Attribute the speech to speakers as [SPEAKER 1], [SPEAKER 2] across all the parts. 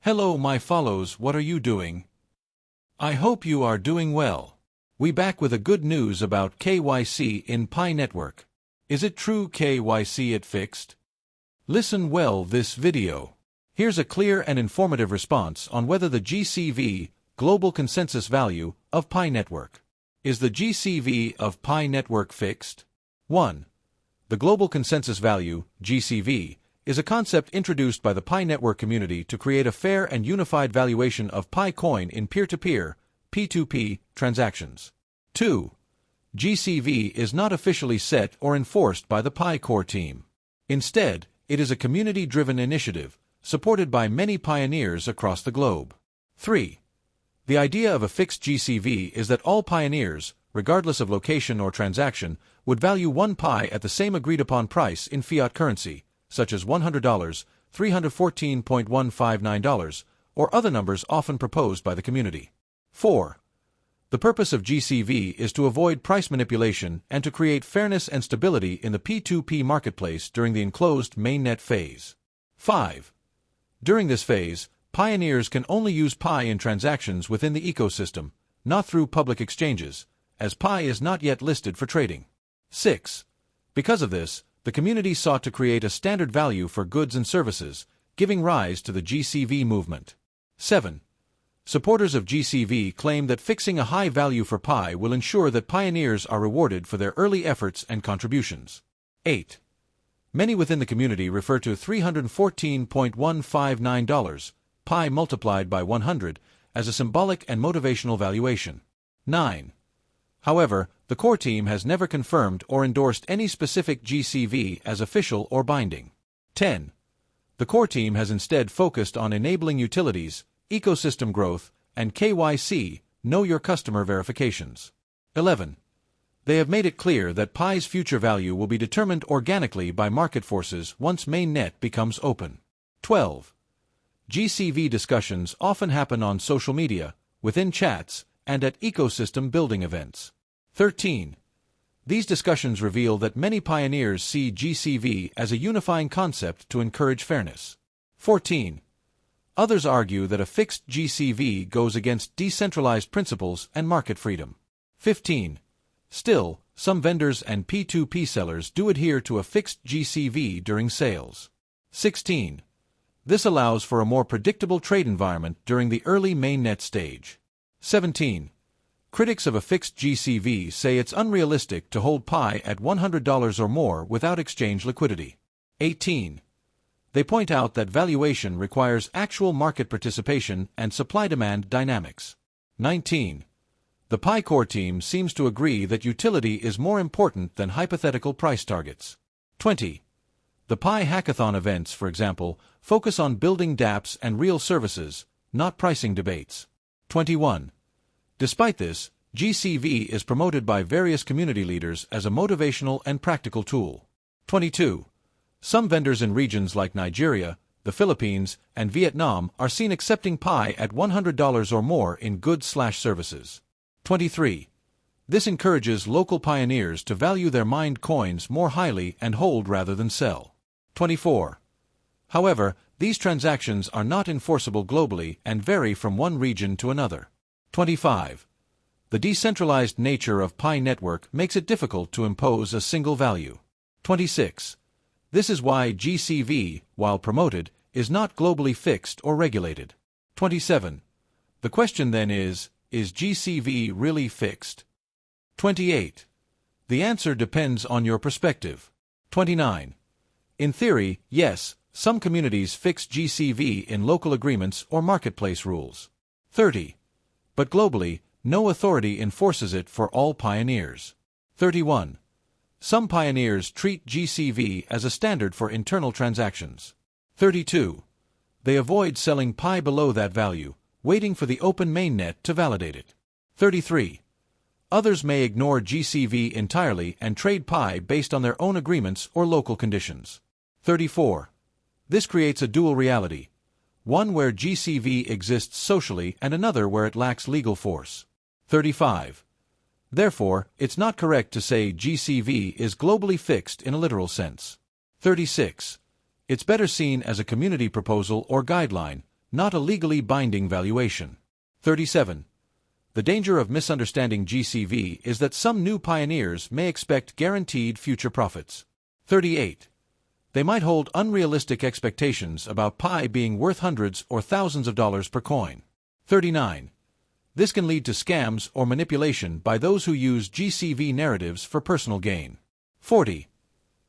[SPEAKER 1] Hello my follows, what are you doing? I hope you are doing well. We back with a good news about KYC in Pi network. Is it true KYC it fixed? Listen well this video. Here's a clear and informative response on whether the GCV, global consensus value, of Pi network. Is the GCV of Pi network fixed? 1. The global consensus value, GCV, is a concept introduced by the Pi network community to create a fair and unified valuation of Pi coin in peer-to-peer, P2P, transactions. 2. GCV is not officially set or enforced by the Pi core team. Instead, it is a community-driven initiative, supported by many pioneers across the globe. 3. The idea of a fixed GCV is that all pioneers, regardless of location or transaction, would value one Pi at the same agreed-upon price in fiat currency, such as $100, $314.159, or other numbers often proposed by the community. 4. The purpose of GCV is to avoid price manipulation and to create fairness and stability in the P2P marketplace during the enclosed mainnet phase. 5. During this phase, pioneers can only use Pi in transactions within the ecosystem, not through public exchanges, as Pi is not yet listed for trading. 6. Because of this, the community sought to create a standard value for goods and services, giving rise to the GCV movement. 7. Supporters of GCV claim that fixing a high value for Pi will ensure that pioneers are rewarded for their early efforts and contributions. 8. Many within the community refer to $314.159, Pi multiplied by 100, as a symbolic and motivational valuation. 9. However, the core team has never confirmed or endorsed any specific GCV as official or binding. 10. The core team has instead focused on enabling utilities, ecosystem growth, and KYC, Know Your Customer verifications. 11. They have made it clear that Pi's future value will be determined organically by market forces once mainnet becomes open. 12. GCV discussions often happen on social media, within chats, and at ecosystem building events. 13. These discussions reveal that many pioneers see GCV as a unifying concept to encourage fairness. 14. Others argue that a fixed GCV goes against decentralized principles and market freedom. 15. Still, some vendors and P2P sellers do adhere to a fixed GCV during sales. 16. This allows for a more predictable trade environment during the early mainnet stage. 17. Critics of a fixed GCV say it's unrealistic to hold Pi at $100 or more without exchange liquidity. 18. They point out that valuation requires actual market participation and supply-demand dynamics. 19. The Pi core team seems to agree that utility is more important than hypothetical price targets. 20. The Pi hackathon events, for example, focus on building dApps and real services, not pricing debates. 21. Despite this, GCV is promoted by various community leaders as a motivational and practical tool. 22. Some vendors in regions like Nigeria, the Philippines, and Vietnam are seen accepting Pi at $100 or more in goods/services. 23. This encourages local pioneers to value their mined coins more highly and hold rather than sell. 24. However, these transactions are not enforceable globally and vary from one region to another. 25. The decentralized nature of Pi network makes it difficult to impose a single value. 26. This is why GCV, while promoted, is not globally fixed or regulated. 27. The question then is GCV really fixed? 28. The answer depends on your perspective. 29. In theory, yes, some communities fix GCV in local agreements or marketplace rules. 30. But globally, no authority enforces it for all pioneers. 31. Some pioneers treat GCV as a standard for internal transactions. 32. They avoid selling Pi below that value, waiting for the open mainnet to validate it. 33. Others may ignore GCV entirely and trade Pi based on their own agreements or local conditions. 34. This creates a dual reality, one where GCV exists socially and another where it lacks legal force. 35. Therefore, it's not correct to say GCV is globally fixed in a literal sense. 36. It's better seen as a community proposal or guideline, not a legally binding valuation. 37. The danger of misunderstanding GCV is that some new pioneers may expect guaranteed future profits. 38. They might hold unrealistic expectations about Pi being worth hundreds or thousands of dollars per coin. 39. This can lead to scams or manipulation by those who use GCV narratives for personal gain. 40.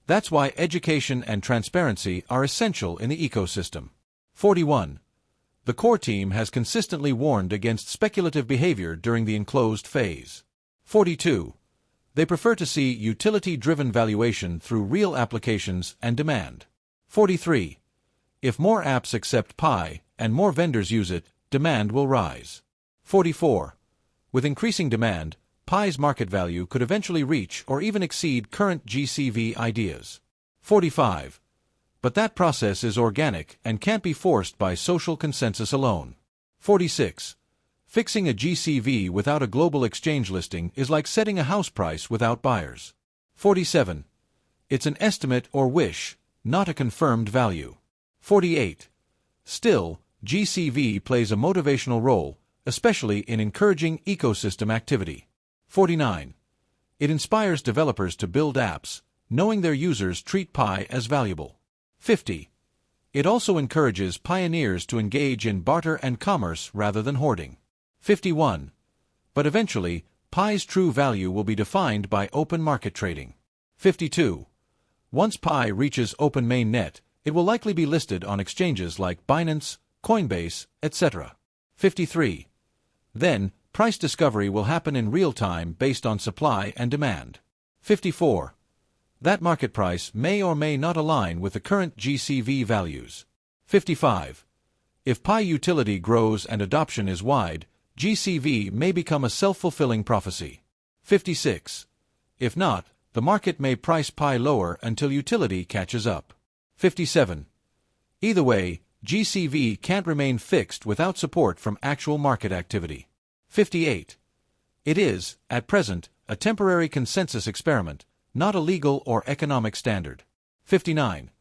[SPEAKER 1] That's why education and transparency are essential in the ecosystem. 41. The core team has consistently warned against speculative behavior during the enclosed phase. 42. They prefer to see utility-driven valuation through real applications and demand. 43. If more apps accept Pi and more vendors use it, demand will rise. 44. With increasing demand, Pi's market value could eventually reach or even exceed current GCV ideas. 45. But that process is organic and can't be forced by social consensus alone. 46. Fixing a GCV without a global exchange listing is like setting a house price without buyers. 47. It's an estimate or wish, not a confirmed value. 48. Still, GCV plays a motivational role, especially in encouraging ecosystem activity. 49. It inspires developers to build apps, knowing their users treat Pi as valuable. 50. It also encourages pioneers to engage in barter and commerce rather than hoarding. 51. But eventually, Pi's true value will be defined by open market trading. 52. Once Pi reaches open mainnet, it will likely be listed on exchanges like Binance, Coinbase, etc. 53. Then, price discovery will happen in real time based on supply and demand. 54. That market price may or may not align with the current GCV values. 55. If Pi utility grows and adoption is wide, GCV may become a self-fulfilling prophecy. 56. If not, the market may price Pi lower until utility catches up. 57. Either way, GCV can't remain fixed without support from actual market activity. 58. It is, at present, a temporary consensus experiment, not a legal or economic standard. 59.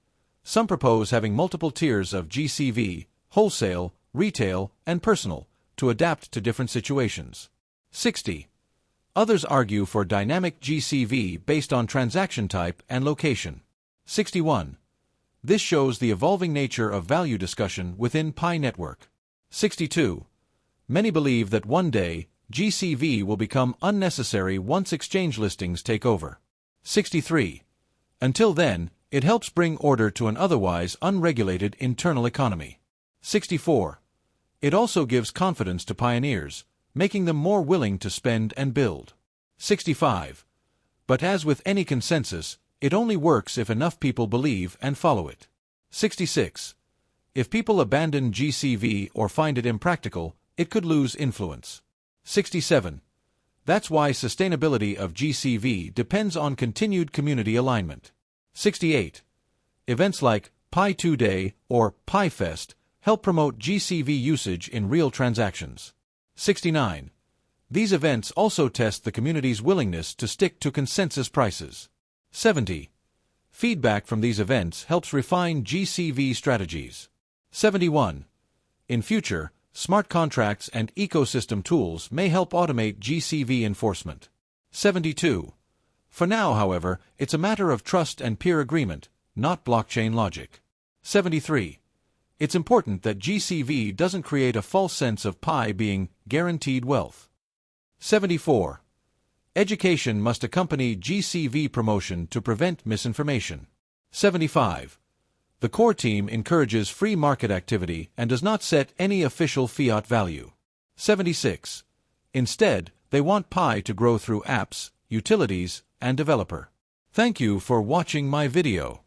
[SPEAKER 1] Some propose having multiple tiers of GCV, wholesale, retail, and personal, to adapt to different situations. 60. Others argue for dynamic GCV based on transaction type and location. 61. This shows the evolving nature of value discussion within Pi network. 62. Many believe that one day, GCV will become unnecessary once exchange listings take over. 63. Until then, it helps bring order to an otherwise unregulated internal economy. 64. It also gives confidence to pioneers, making them more willing to spend and build. 65. But as with any consensus, it only works if enough people believe and follow it. 66. If people abandon GCV or find it impractical, it could lose influence. 67. That's why sustainability of GCV depends on continued community alignment. 68. Events like Pi 2 Day or Pi Fest help promote GCV usage in real transactions. 69. These events also test the community's willingness to stick to consensus prices. 70. Feedback from these events helps refine GCV strategies. 71. In future, smart contracts and ecosystem tools may help automate GCV enforcement. 72. For now, however, it's a matter of trust and peer agreement, not blockchain logic. 73. It's important that GCV doesn't create a false sense of Pi being guaranteed wealth. 74. Education must accompany GCV promotion to prevent misinformation. 75. The core team encourages free market activity and does not set any official fiat value. 76. Instead, they want Pi to grow through apps, utilities, and developer. Thank you for watching my video.